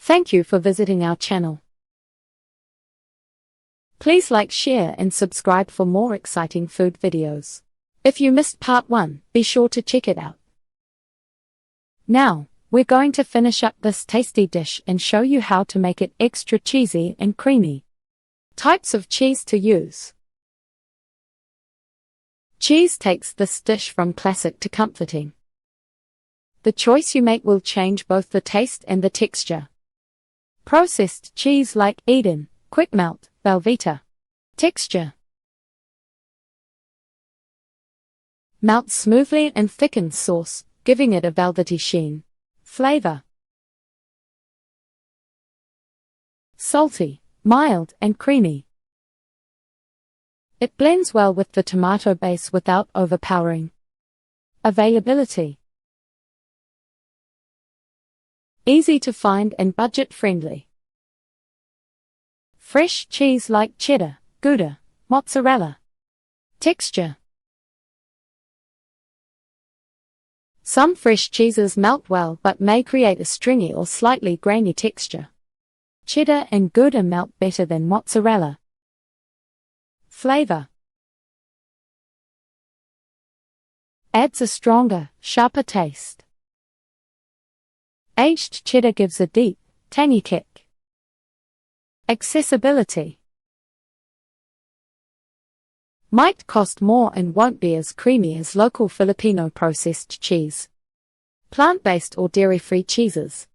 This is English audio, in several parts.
Thank you for visiting our channel. Please like, share and subscribe for more exciting food videos. If you missed part 1, be sure to check it out. Now, we're going to finish up this tasty dish and show you how to make it extra cheesy and creamy. Types of cheese to use. Cheese takes this dish from classic to comforting. The choice you make will change both the taste and the texture. Processed cheese like Eden, quick melt, Velveeta. Texture. Melts smoothly and thickens sauce, giving it a velvety sheen. Flavor. Salty, mild and creamy. It blends well with the tomato base without overpowering. Availability. Easy to find and budget-friendly. Fresh cheese like cheddar, Gouda, mozzarella. Texture. Some fresh cheeses melt well but may create a stringy or slightly grainy texture. Cheddar and Gouda melt better than mozzarella. Flavor. Adds a stronger, sharper taste. Aged cheddar gives a deep, tangy kick. Accessibility. Might cost more and won't be as creamy as local Filipino processed cheese. Plant-based or dairy-free cheeses.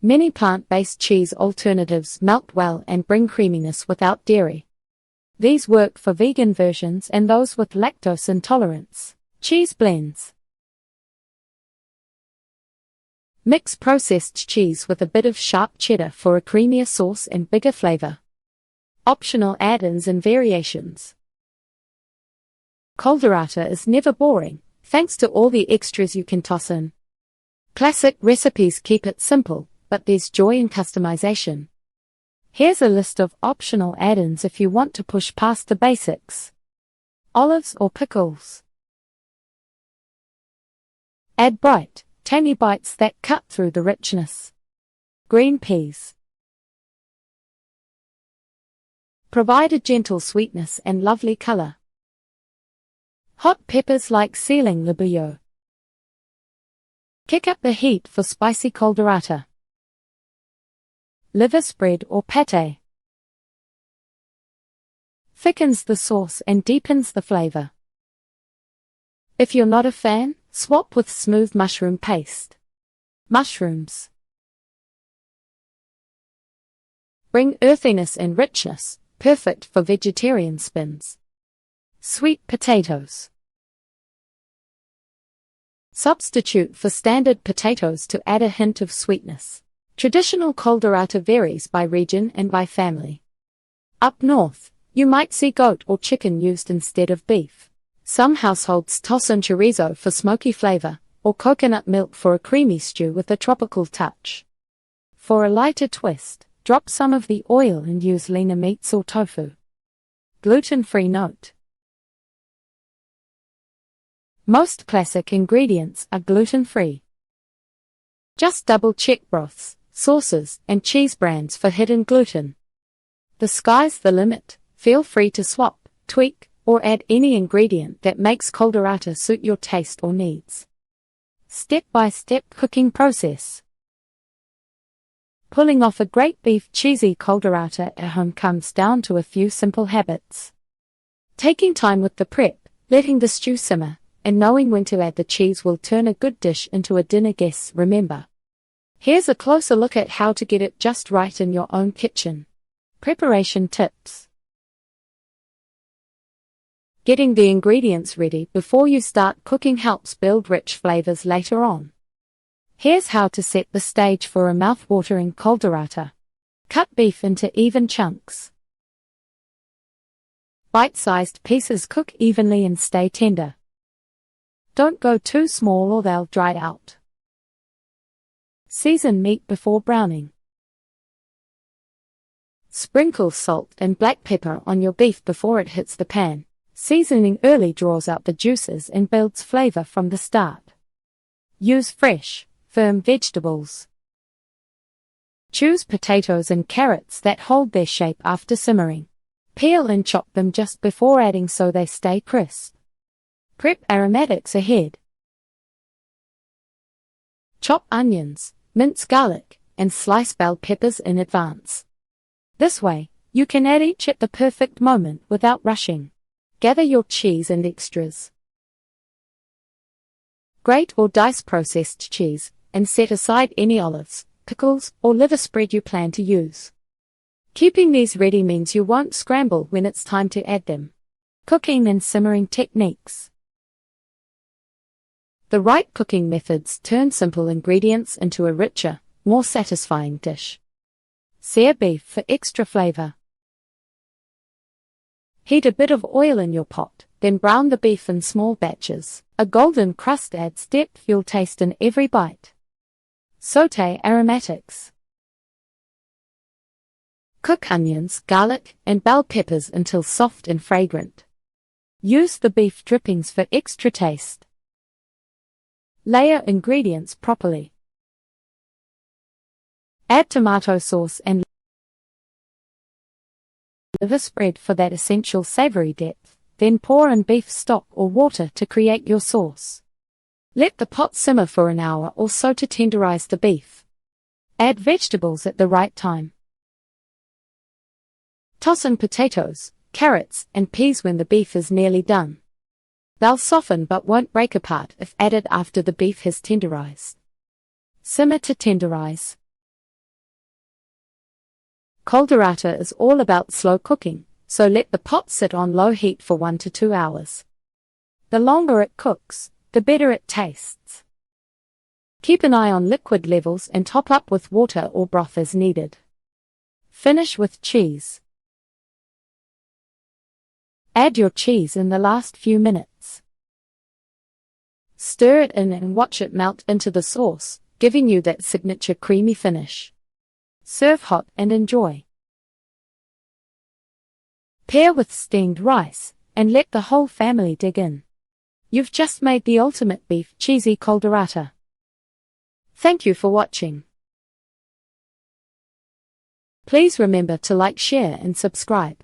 Many plant-based cheese alternatives melt well and bring creaminess without dairy. These work for vegan versions and those with lactose intolerance. Cheese blends. Mix processed cheese with a bit of sharp cheddar for a creamier sauce and bigger flavor. Optional add-ins and variations. Caldereta is never boring, thanks to all the extras you can toss in. Classic recipes keep it simple, but there's joy in customization. Here's a list of optional add-ins if you want to push past the basics. Olives or pickles. Add bright, tangy bites that cut through the richness. Green peas. Provide a gentle sweetness and lovely color. Hot peppers like Simmering Libuyo. Kick up the heat for spicy caldereta. Liver spread or pate. Thickens the sauce and deepens the flavor. If you're not a fan, swap with smooth mushroom paste. Mushrooms. Bring earthiness and richness, perfect for vegetarian spins. Sweet potatoes. Substitute for standard potatoes to add a hint of sweetness. Traditional caldereta varies by region and by family. Up north, you might see goat or chicken used instead of beef. Some households toss in chorizo for smoky flavor, or coconut milk for a creamy stew with a tropical touch. For a lighter twist, drop some of the oil and use leaner meats or tofu. Gluten-free note. Most classic ingredients are gluten-free. Just double-check broths, sauces, and cheese brands for hidden gluten. The sky's the limit. Feel free to swap, tweak, or add any ingredient that makes caldereta suit your taste or needs. Step-by-step cooking process. Pulling off a great beef cheesy caldereta at home comes down to a few simple habits. Taking time with the prep, letting the stew simmer, and knowing when to add the cheese will turn a good dish into a dinner guest remember. Here's a closer look at how to get it just right in your own kitchen. Preparation tips. Getting the ingredients ready before you start cooking helps build rich flavors later on. Here's how to set the stage for a mouth-watering caldereta. Cut beef into even chunks. Bite-sized pieces cook evenly and stay tender. Don't go too small or they'll dry out. Season meat before browning. Sprinkle salt and black pepper on your beef before it hits the pan. Seasoning early draws out the juices and builds flavor from the start. Use fresh, firm vegetables. Choose potatoes and carrots that hold their shape after simmering. Peel and chop them just before adding so they stay crisp. Prep aromatics ahead. Chop onions, mince garlic, and slice bell peppers in advance. This way, you can add each at the perfect moment without rushing. Gather your cheese and extras. Grate or dice processed cheese, and set aside any olives, pickles, or liver spread you plan to use. Keeping these ready means you won't scramble when it's time to add them. Cooking and simmering techniques. The right cooking methods turn simple ingredients into a richer, more satisfying dish. Sear beef for extra flavor. Heat a bit of oil in your pot, then brown the beef in small batches. A golden crust adds depth you'll taste in every bite. Sauté aromatics. Cook onions, garlic, and bell peppers until soft and fragrant. Use the beef drippings for extra taste. Layer ingredients properly. Add tomato sauce and liver spread for that essential savory depth, then pour in beef stock or water to create your sauce. Let the pot simmer for an hour or so to tenderize the beef. Add vegetables at the right time. Toss in potatoes, carrots, and peas when the beef is nearly done. They'll soften but won't break apart if added after the beef has tenderized. Simmer to tenderize. Caldereta is all about slow cooking, so let the pot sit on low heat for 1 to 2 hours. The longer it cooks, the better it tastes. Keep an eye on liquid levels and top up with water or broth as needed. Finish with cheese. Add your cheese in the last few minutes. Stir it in and watch it melt into the sauce, giving you that signature creamy finish. Serve hot and enjoy. Pair with steamed rice, and let the whole family dig in. You've just made the ultimate beef cheesy caldereta. Thank you for watching. Please remember to like, share, and subscribe.